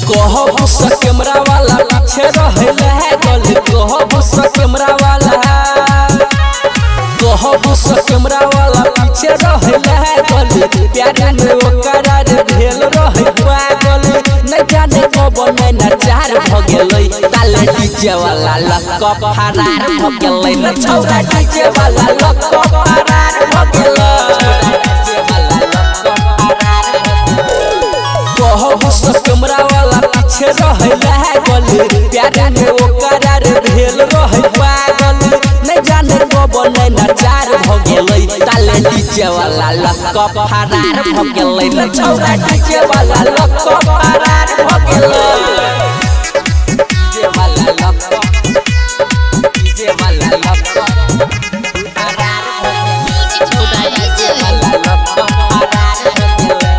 कहबू सा कैमरा वाला पीछे रहेला है गली कहबू सा कैमरा वाला कहबू सा कैमरा वाला पीछे रहेला है गली प्यारे में वो करार भेल रहे पागल न जाने कब नैना चार भ गेलै ताले डीजे वाला लक्का फरार भ गेलै न छौरा डीजे वाला लक्का फरार भ गेलै कहबू सा कैमरा वाला पीछे रहेला है गली प्यारे में वो करार भेल रहे पागल न जाने कब नैना चार भ गेलै ताले डीजे वाला लक्का फरार भ गेलै न छौरा डीजे वाला लक्का फरार भ गेलै डीजे वाला लक्का डीजे वाला लक्का फरार भ गेलै डीजे वाला लक्का फरार भ गेलै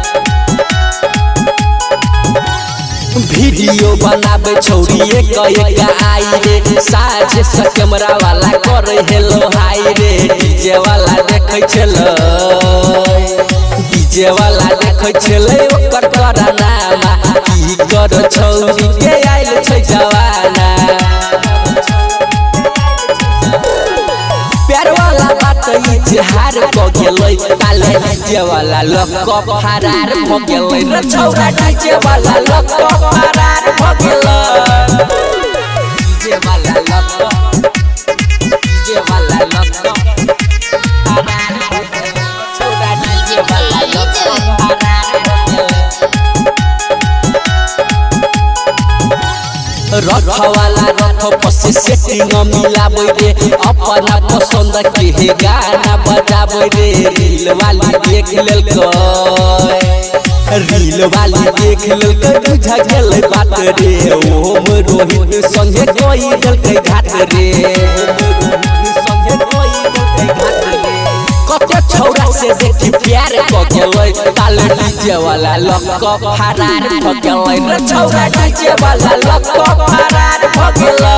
वीडियो बनाबे छौरी एक आई रे साझे से कैमरा वाला करे हेलो हाय रे डीजे वाला देखै छलै डीजे वाला देखै छलै ओकर करानामा की कर छौरी के आइल छै जवाना प्यार वाला बात इजहार क गेलै ताले डीजे वाला लक्का फरार भ गेलै रे छौरा डीजे वाला लक्का फरार भ गेलै डीजे वाला लक्का डीजे वाला लक्का फरार भ गेलै छौरा डीजे वाला लक्का फरार भ गेलै रख वाला रख पसे सेटिंग मिलाबै रे अपना पसंद के गाना बजाबै रे रील वाली देख लेलकै रील वाली देख लेलकै बुझा गेलै बात रे ओम रोहित संगे कोई देलकै घाट रे संगे कोई देलकै घाट रे कते छौरा से देखी प्यार क गेलै ताले डीजे वाला लक्का फरार भ गेलै रे छौरा डीजे वाला लक्का फरार भ गेलै।